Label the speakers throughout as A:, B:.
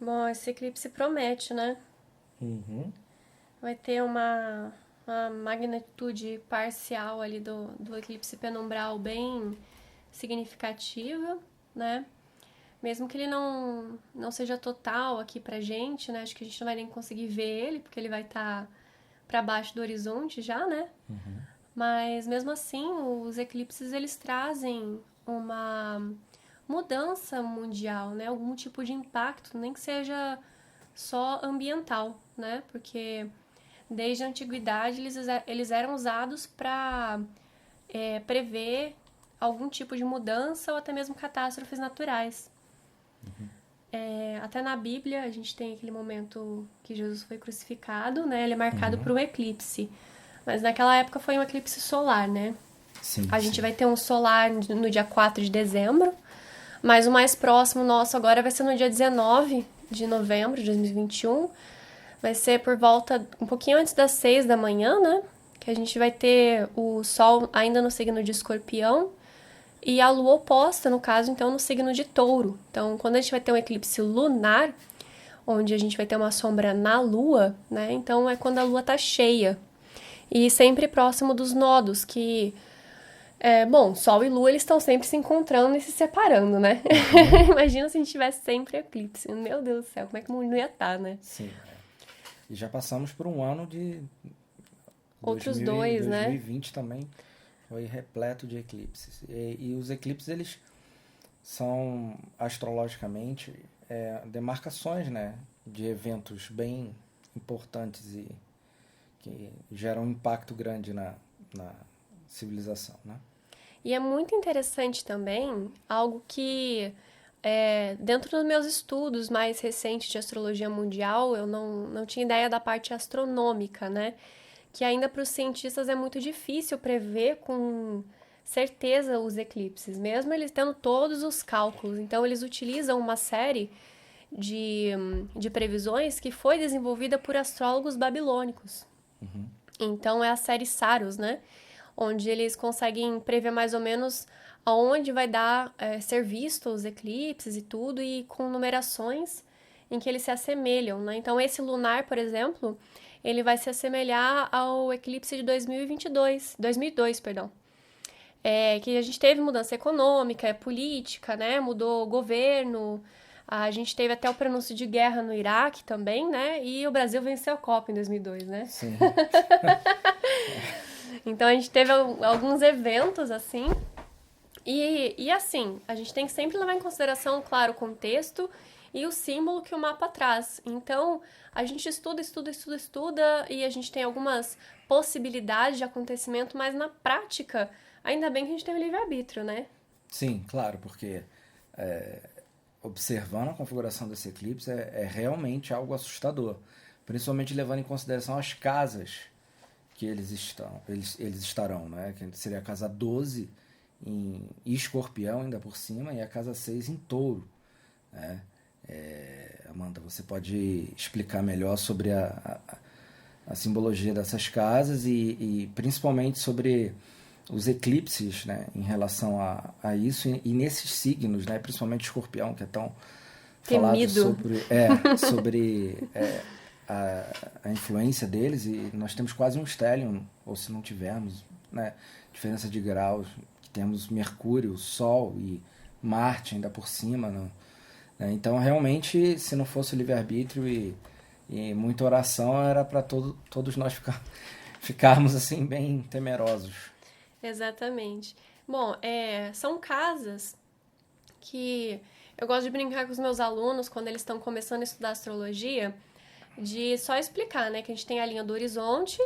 A: Bom, esse eclipse promete, né?
B: Uhum.
A: Vai ter uma magnitude parcial ali do eclipse penumbral bem significativa, né? Mesmo que ele não seja total aqui pra gente, né? Acho que a gente não vai nem conseguir ver ele, porque ele vai estar pra baixo do horizonte já, né? Mas mesmo assim, os eclipses eles trazem uma mudança mundial, né? Algum tipo de impacto, nem que seja só ambiental, né? Porque desde a antiguidade eles eram usados para prever algum tipo de mudança ou até mesmo catástrofes naturais. Até na Bíblia a gente tem aquele momento que Jesus foi crucificado, né? Ele é marcado por
B: Uhum.
A: um eclipse. Mas naquela época foi um eclipse solar, né?
B: Sim,
A: A gente
B: sim.
A: vai ter um solar no dia 4 de dezembro, mas o mais próximo nosso agora vai ser no dia 19 de novembro de 2021. Vai ser por volta, um pouquinho antes das 6 da manhã, né? Que a gente vai ter o Sol ainda no signo de Escorpião e a Lua oposta, no caso, então, no signo de Touro. Então, quando a gente vai ter um eclipse lunar, onde a gente vai ter uma sombra na Lua, né? Então, é quando a Lua tá cheia. E sempre próximo dos nodos, que bom, Sol e Lua eles estão sempre se encontrando e se separando, né?
B: Uhum.
A: Imagina se a gente tivesse sempre eclipse. Meu Deus do céu, como é que o mundo ia estar, né?
B: Sim. E já passamos por um ano de
A: Outros
B: 2000
A: dois, né?
B: 2020 também foi repleto de eclipses. E os eclipses, eles são astrologicamente demarcações, né, de eventos bem importantes e que geram um impacto grande na civilização, né?
A: E é muito interessante também algo que, dentro dos meus estudos mais recentes de astrologia mundial, eu não tinha ideia da parte astronômica, né? Que ainda para os cientistas é muito difícil prever com certeza os eclipses, mesmo eles tendo todos os cálculos. Então, eles utilizam uma série de previsões que foi desenvolvida por astrólogos babilônicos. Então, é a série Saros, né? Onde eles conseguem prever mais ou menos aonde vai dar ser visto os eclipses e tudo, e com numerações em que eles se assemelham, né? Então, esse lunar, por exemplo, ele vai se assemelhar ao eclipse de 2002, perdão. Que a gente teve mudança econômica, política, né? Mudou o governo, a gente teve até o prenúncio de guerra no Iraque também, né? E o Brasil venceu a Copa em 2002, né?
B: Sim.
A: Então a gente teve alguns eventos assim. E assim, a gente tem que sempre levar em consideração, claro, o contexto e o símbolo que o mapa traz. Então, a gente estuda e a gente tem algumas possibilidades de acontecimento, mas na prática, ainda bem que a gente tem o livre-arbítrio, né?
B: Sim, claro, porque observando a configuração desse eclipse é realmente algo assustador, principalmente levando em consideração as casas que eles estarão, né? Que seria a casa 12 em Escorpião, ainda por cima, e a casa 6 em Touro, né? Amanda, você pode explicar melhor sobre a simbologia dessas casas e principalmente sobre os eclipses, né, em relação a isso e nesses signos, né, principalmente Escorpião, que é tão falado
A: Temido.
B: sobre a influência deles, e nós temos quase um stellium, ou se não tivermos, né, diferença de graus, que temos Mercúrio, Sol e Marte ainda por cima, né? Então realmente, se não fosse o livre-arbítrio e muita oração, era para todos nós ficarmos assim bem temerosos.
A: Exatamente. Bom, são casas que eu gosto de brincar com os meus alunos quando eles estão começando a estudar astrologia, de só explicar, né, que a gente tem a linha do horizonte,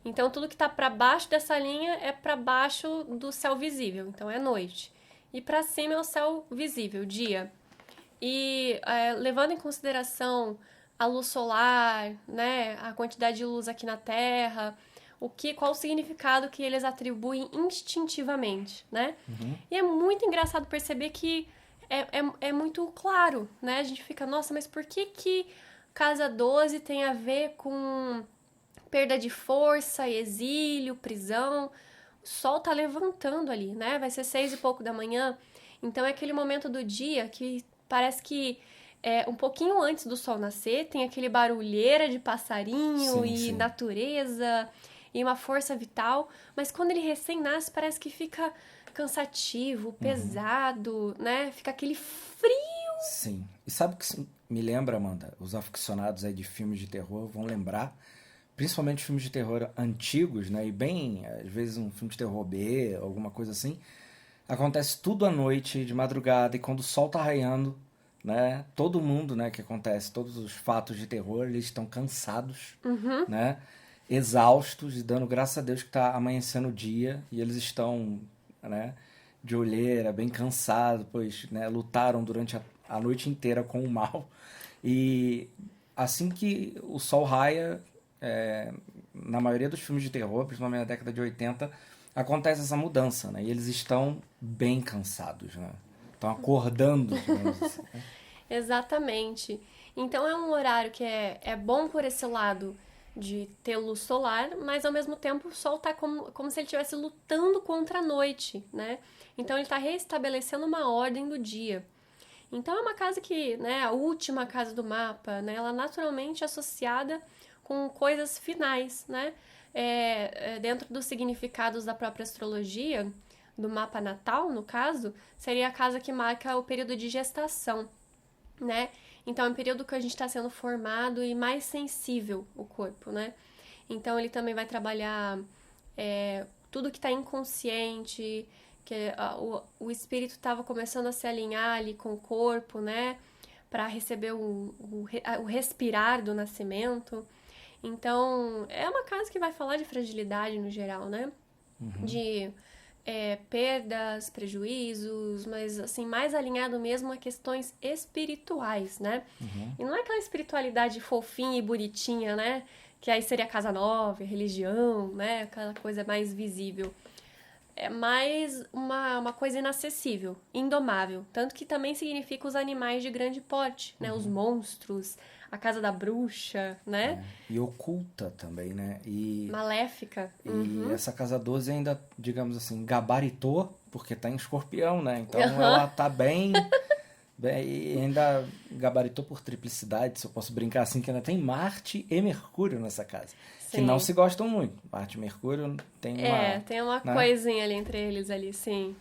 A: então tudo que está para baixo dessa linha é para baixo do céu visível, então é noite. E para cima é o céu visível, dia. E levando em consideração a luz solar, né, a quantidade de luz aqui na Terra, qual o significado que eles atribuem instintivamente, né? E é muito engraçado perceber que é muito claro, né? A gente fica, nossa, mas por que casa 12 tem a ver com perda de força, exílio, prisão? O sol tá levantando ali, né? Vai ser 6 e pouco da manhã. Então é aquele momento do dia que parece que um pouquinho antes do sol nascer, tem aquele barulheira de passarinho
B: Sim,
A: e
B: sim.
A: natureza e uma força vital, mas quando ele recém-nasce parece que fica cansativo, pesado, né? Fica aquele frio.
B: Sim. E sabe o que isso me lembra, Amanda? Os aficionados aí de filmes de terror vão lembrar, principalmente filmes de terror antigos, né? E bem, às vezes um filme de terror B, alguma coisa assim. Acontece tudo à noite, de madrugada, e quando o sol tá raiando, né? Todo mundo, né, que acontece, todos os fatos de terror, eles estão cansados, né? Exaustos e dando graças a Deus que tá amanhecendo o dia e eles estão, né, de olheira, bem cansados, pois, né, lutaram durante a noite inteira com o mal. E assim que o sol raia, na maioria dos filmes de terror, principalmente na década de 80, acontece essa mudança, né? E eles estão bem cansados, né? Estão acordando, digamos assim.
A: Exatamente. Então é um horário que é bom por esse lado de ter luz solar, mas ao mesmo tempo o sol tá como se ele estivesse lutando contra a noite, né? Então ele está restabelecendo uma ordem do dia. Então é uma casa que, né, a última casa do mapa, né, ela é naturalmente associada com coisas finais, né? Dentro dos significados da própria astrologia, do mapa natal, no caso, seria a casa que marca o período de gestação, né? Então é um período que a gente está sendo formado e mais sensível o corpo, né? Então ele também vai trabalhar tudo que está inconsciente, que o espírito estava começando a se alinhar ali com o corpo, né? Para receber o respirar do nascimento. Então é uma casa que vai falar de fragilidade no geral, né? De perdas, prejuízos, mas assim, mais alinhado mesmo a questões espirituais, né? E não é aquela espiritualidade fofinha e bonitinha, né? Que aí seria a casa nova, religião, né? Aquela coisa mais visível. É mais uma coisa inacessível, indomável. Tanto que também significa os animais de grande porte, né? Os monstros, a casa da bruxa, né?
B: E oculta também, né?
A: Maléfica.
B: E essa casa 12 ainda, digamos assim, gabaritou, porque tá em escorpião, né? Então
A: Aham.
B: ela tá bem, e ainda gabaritou por triplicidade, se eu posso brincar assim, que ainda tem Marte e Mercúrio nessa casa. Que não
A: Sim.
B: se gostam muito. Marte e Mercúrio tem uma,
A: Tem uma
B: né?
A: coisinha ali entre eles ali, sim.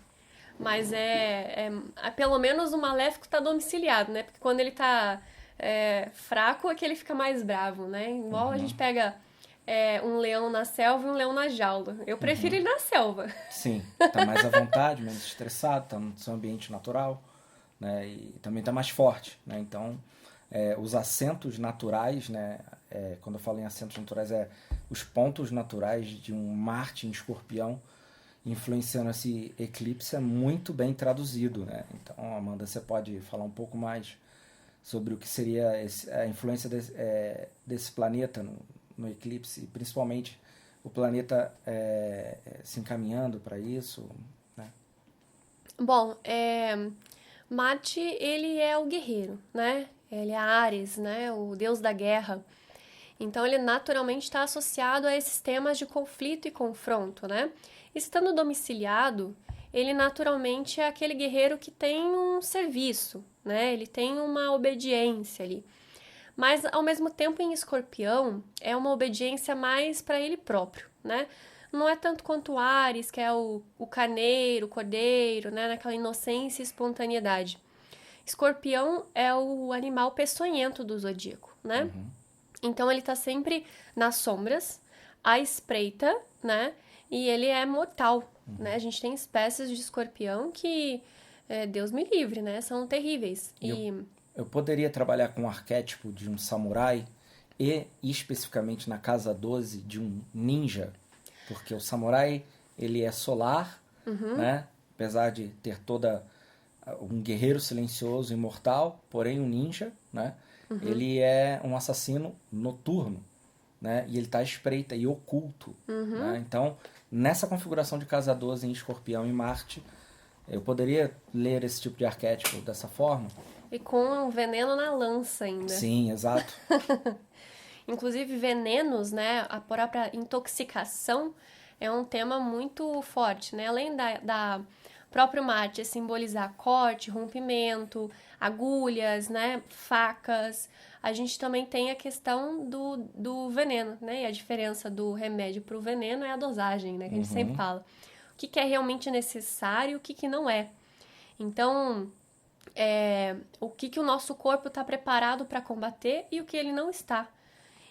A: Mas pelo menos o maléfico tá domiciliado, né? Porque quando ele tá fraco é que ele fica mais bravo, né? Igual a gente pega um leão na selva e um leão na jaula. Eu prefiro ele na selva.
B: Sim, tá mais à vontade, menos estressado, tá no seu ambiente natural, né? E também tá mais forte, né? Então, os assentos naturais, né? Quando eu falo em assentos naturais, os pontos naturais de um Marte em Escorpião influenciando esse eclipse é muito bem traduzido, né? Então, Amanda, você pode falar um pouco mais sobre o que seria a influência desse planeta no eclipse, e principalmente o planeta se encaminhando para isso, né?
A: Bom, Marte, ele é o guerreiro, né? Ele é Ares, né? O deus da guerra. Então, ele naturalmente está associado a esses temas de conflito e confronto, né? Estando domiciliado, ele naturalmente é aquele guerreiro que tem um serviço, né? Ele tem uma obediência ali. Mas, ao mesmo tempo, em Escorpião, é uma obediência mais para ele próprio, né? Não é tanto quanto Ares, que é o carneiro, o cordeiro, né? Naquela inocência e espontaneidade. Escorpião é o animal peçonhento do zodíaco, né? Então ele tá sempre nas sombras, à espreita, né? E ele é mortal, né? A gente tem espécies de escorpião que, Deus me livre, né? São terríveis.
B: E eu poderia trabalhar com o arquétipo de um samurai e especificamente na casa 12 de um ninja, porque o samurai ele é solar, né? Apesar de ter toda um guerreiro silencioso, imortal, porém um ninja, né? Ele é um assassino noturno, né? E ele está à espreita e oculto, né? Então, nessa configuração de casa 12 em Escorpião e Marte, eu poderia ler esse tipo de arquétipo dessa forma?
A: E com um veneno na lança ainda.
B: Sim, exato.
A: Inclusive, venenos, né? A própria intoxicação é um tema muito forte, né? Além próprio Marte é simbolizar corte, rompimento, agulhas, né? Facas. A gente também tem a questão do veneno, né? E a diferença do remédio para o veneno é a dosagem, né? Que a gente sempre fala. O que é realmente necessário e o que não é. Então, o que o nosso corpo está preparado para combater e o que ele não está.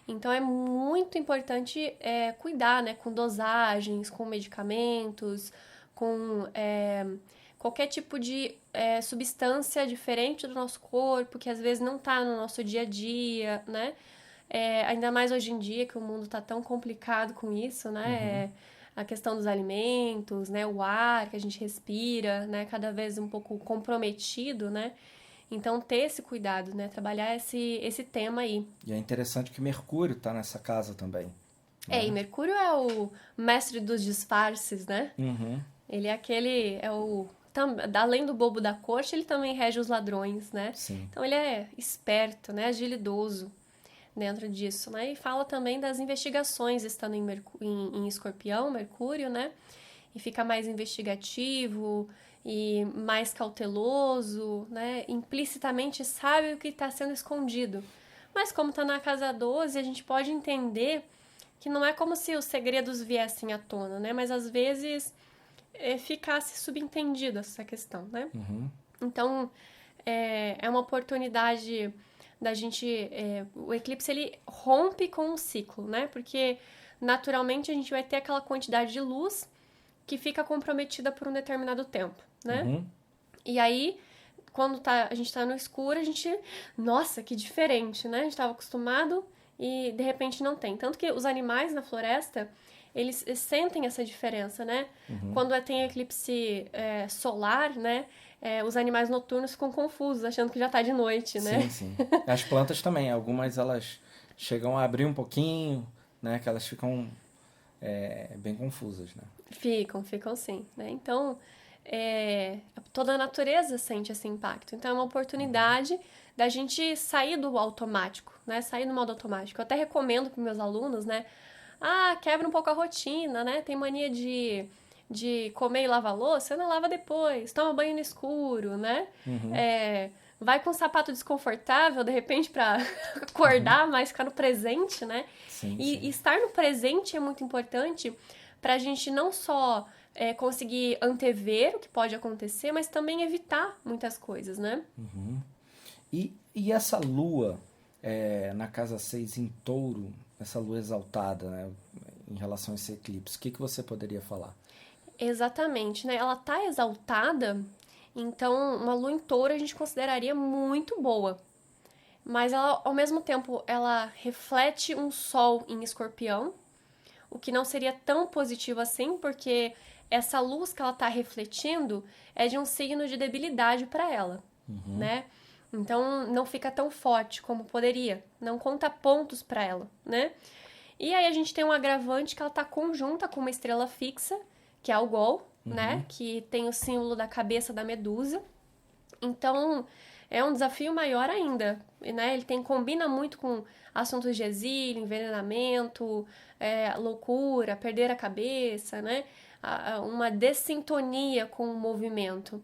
A: Então, é muito importante cuidar, né? Com dosagens, com medicamentos, com qualquer tipo de substância diferente do nosso corpo, que às vezes não está no nosso dia a dia, né? Ainda mais hoje em dia, que o mundo está tão complicado com isso, né? A questão dos alimentos, né? O ar que a gente respira, né? Cada vez um pouco comprometido, né? Então, ter esse cuidado, né? Trabalhar esse tema aí.
B: E é interessante que Mercúrio está nessa casa também.
A: E Mercúrio é o mestre dos disfarces, né? Ele é aquele... além do bobo da corte, ele também rege os ladrões, né?
B: Sim.
A: Então, ele é esperto, né? Agilidoso dentro disso, né? E fala também das investigações estando em Escorpião, Mercúrio, né? E fica mais investigativo e mais cauteloso, né? Implicitamente sabe o que está sendo escondido. Mas como está na casa 12, a gente pode entender que não é como se os segredos viessem à tona, né? Mas às vezes ficasse subentendido essa questão, né? Então, é uma oportunidade da gente... o eclipse, ele rompe com um ciclo, né? Porque, naturalmente, a gente vai ter aquela quantidade de luz que fica comprometida por um determinado tempo, né? E aí, quando a gente tá no escuro, a gente... Nossa, que diferente, né? A gente tava acostumado e, de repente, não tem. Tanto que os animais na floresta, eles sentem essa diferença, né? Quando tem eclipse solar, né? Os animais noturnos ficam confusos, achando que já tá de noite, né?
B: Sim, sim. As plantas também, algumas elas chegam a abrir um pouquinho, né? Que elas ficam bem confusas, né?
A: Ficam sim, né? Então, toda a natureza sente esse impacto. Então, é uma oportunidade da gente sair do automático, né? Sair do modo automático. Eu até recomendo para meus alunos, né? Quebra um pouco a rotina, né? Tem mania de comer e lavar louça, não lava depois. Toma banho no escuro, né? Vai com um sapato desconfortável, de repente, para acordar, mas ficar no presente, né?
B: Sim,
A: e
B: sim.
A: estar no presente é muito importante para a gente não só conseguir antever o que pode acontecer, mas também evitar muitas coisas, né?
B: E essa lua na casa 6 em Touro, essa lua exaltada, né, em relação a esse eclipse, o que você poderia falar?
A: Exatamente, né? Ela tá exaltada, então uma lua em Touro a gente consideraria muito boa. Mas ela, ao mesmo tempo, ela reflete um sol em Escorpião, o que não seria tão positivo assim, porque essa luz que ela tá refletindo é de um signo de debilidade para ela, né? Então não fica tão forte como poderia, não conta pontos para ela, né? E aí a gente tem um agravante que ela tá conjunta com uma estrela fixa, que é Algol, né? Que tem o símbolo da cabeça da Medusa. Então é um desafio maior ainda, né? Ele combina muito com assuntos de exílio, envenenamento, loucura, perder a cabeça, né? Uma dessintonia com o movimento.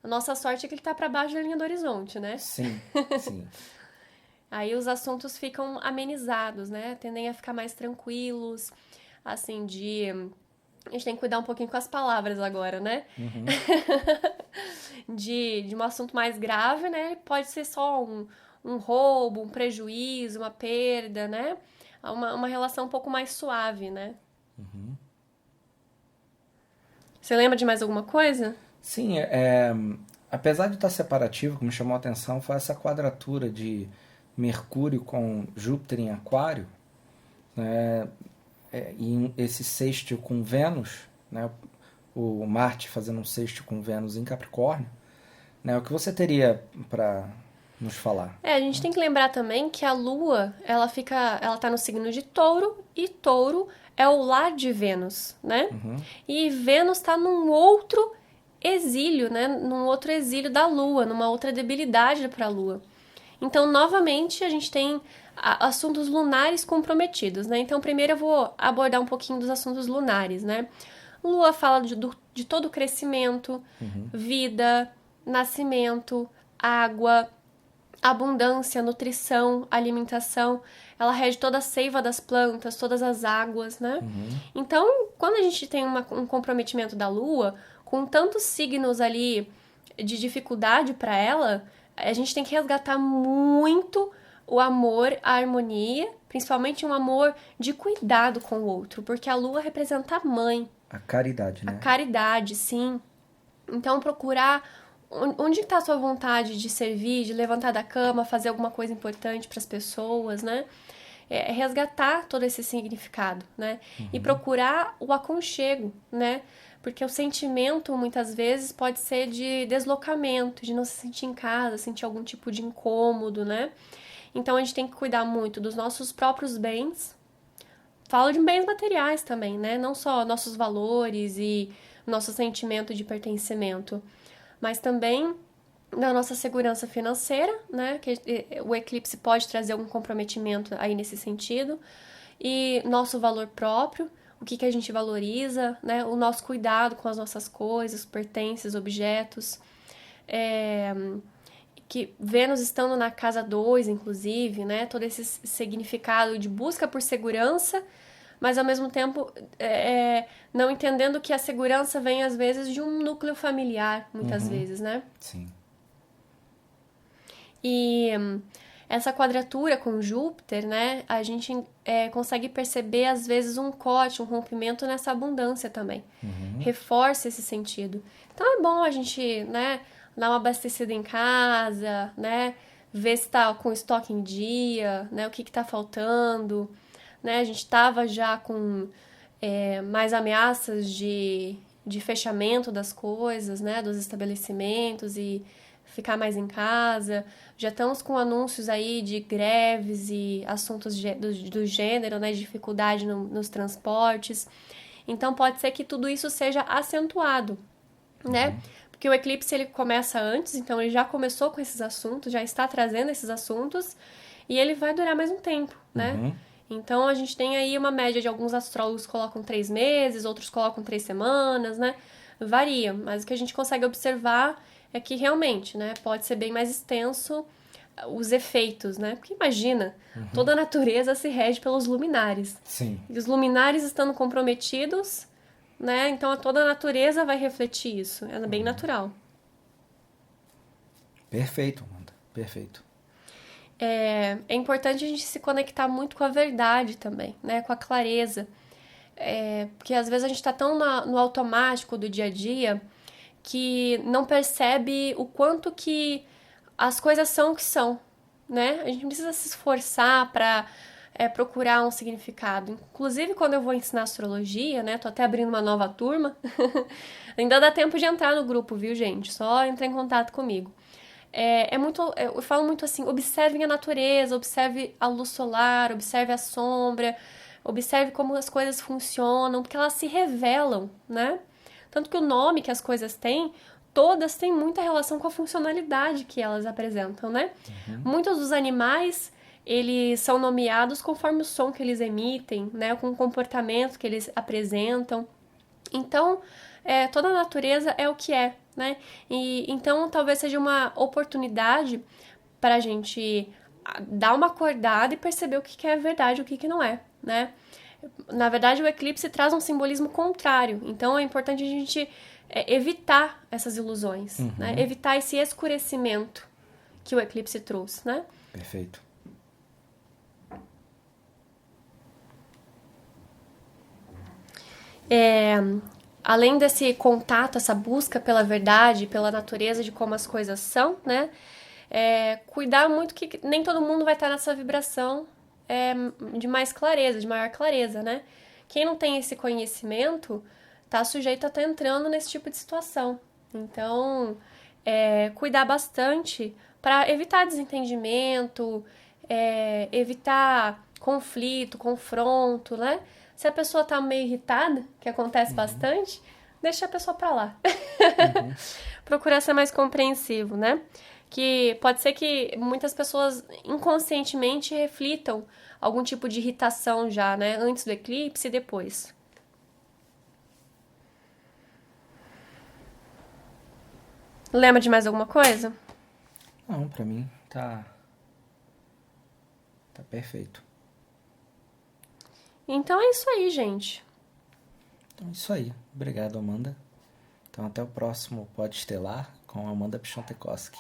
A: A nossa sorte é que ele tá para baixo da linha do horizonte, né?
B: Sim, sim.
A: Aí os assuntos ficam amenizados, né? Tendem a ficar mais tranquilos, assim, a gente tem que cuidar um pouquinho com as palavras agora, né? de um assunto mais grave, né? Pode ser só um roubo, um prejuízo, uma perda, né? Uma relação um pouco mais suave, né? Você lembra de mais alguma coisa?
B: Sim, apesar de estar separativo, o que me chamou a atenção foi essa quadratura de Mercúrio com Júpiter em Aquário, né? E esse sextil com Vênus, né? O Marte fazendo um sextil com Vênus em Capricórnio, né? O que você teria para nos falar?
A: A gente tem que lembrar também que a Lua, ela tá no signo de Touro, e Touro é o lar de Vênus, né? E Vênus está num outro exílio, né? Num outro exílio da Lua, numa outra debilidade para a Lua. Então, novamente, a gente tem assuntos lunares comprometidos, né? Então, primeiro eu vou abordar um pouquinho dos assuntos lunares, né? Lua fala de todo o crescimento, vida, nascimento, água, abundância, nutrição, alimentação. Ela rege toda a seiva das plantas, todas as águas, né? Então, quando a gente tem um comprometimento da Lua, com tantos signos ali de dificuldade para ela, a gente tem que resgatar muito o amor, a harmonia, principalmente um amor de cuidado com o outro, porque a Lua representa a mãe.
B: A caridade, né?
A: A caridade, sim. Então, procurar onde está a sua vontade de servir, de levantar da cama, fazer alguma coisa importante para as pessoas, né? Resgatar todo esse significado, né? E procurar o aconchego, né? Porque o sentimento, muitas vezes, pode ser de deslocamento, de não se sentir em casa, sentir algum tipo de incômodo, né? Então, a gente tem que cuidar muito dos nossos próprios bens. Falo de bens materiais também, né? Não só nossos valores e nosso sentimento de pertencimento, mas também da nossa segurança financeira, né? Que o eclipse pode trazer algum comprometimento aí nesse sentido. E nosso valor próprio, o que a gente valoriza, né? O nosso cuidado com as nossas coisas, pertences, objetos. Que Vênus estando na casa 2, inclusive, né? Todo esse significado de busca por segurança, mas ao mesmo tempo não entendendo que a segurança vem, às vezes, de um núcleo familiar, muitas vezes, né?
B: Sim.
A: E essa quadratura com Júpiter, né? A gente consegue perceber, às vezes, um corte, um rompimento nessa abundância também. Reforça esse sentido. Então, é bom a gente, né? Dar uma abastecida em casa, né? Ver se tá com o estoque em dia, né? O que tá faltando, né? A gente estava já com mais ameaças de fechamento das coisas, né? Dos estabelecimentos e ficar mais em casa. Já estamos com anúncios aí de greves e assuntos do gênero, né? De dificuldade nos transportes. Então, pode ser que tudo isso seja acentuado, né? Porque o eclipse, ele começa antes, então ele já começou com esses assuntos, já está trazendo esses assuntos, e ele vai durar mais um tempo, né? Então, a gente tem aí uma média de alguns astrólogos colocam 3 meses, outros colocam 3 semanas, né? Varia, mas o que a gente consegue observar é que realmente, né? Pode ser bem mais extenso os efeitos, né? Porque imagina, toda a natureza se rege pelos luminares.
B: Sim.
A: E os luminares estando comprometidos, né? Então, toda a natureza vai refletir isso. É bem natural.
B: Perfeito, Amanda. Perfeito.
A: É importante a gente se conectar muito com a verdade também, né? Com a clareza. Porque às vezes a gente está tão no automático do dia a dia que não percebe o quanto que as coisas são o que são, né? A gente não precisa se esforçar para procurar um significado. Inclusive, quando eu vou ensinar astrologia, né? Tô até abrindo uma nova turma. Ainda dá tempo de entrar no grupo, viu, gente? Só entrar em contato comigo. Eu falo muito assim, observem a natureza, observe a luz solar, observe a sombra, observe como as coisas funcionam, porque elas se revelam, né? Tanto que o nome que as coisas têm, todas têm muita relação com a funcionalidade que elas apresentam, né? Muitos dos animais, eles são nomeados conforme o som que eles emitem, né? Com o comportamento que eles apresentam. Então, toda a natureza é o que é, né? E então, talvez seja uma oportunidade para a gente dar uma acordada e perceber o que é verdade e o que não é, né? Na verdade, o eclipse traz um simbolismo contrário. Então, é importante a gente evitar essas ilusões, né? Evitar esse escurecimento que o eclipse trouxe, né?
B: Perfeito.
A: Além desse contato, essa busca pela verdade, pela natureza de como as coisas são, né? Cuidar muito que nem todo mundo vai estar nessa vibração de mais clareza, de maior clareza, né? Quem não tem esse conhecimento tá sujeito a estar entrando nesse tipo de situação. Então, cuidar bastante para evitar desentendimento, evitar conflito, confronto, né? Se a pessoa tá meio irritada, que acontece bastante, deixa a pessoa pra lá. Procurar ser mais compreensivo, né? Que pode ser que muitas pessoas inconscientemente reflitam algum tipo de irritação já, né? Antes do eclipse e depois. Lembra de mais alguma coisa?
B: Não, pra mim tá perfeito.
A: Então é isso aí, gente.
B: Então é isso aí. Obrigado, Amanda. Então até o próximo Pod Estelar com a Amanda Pichontekoski.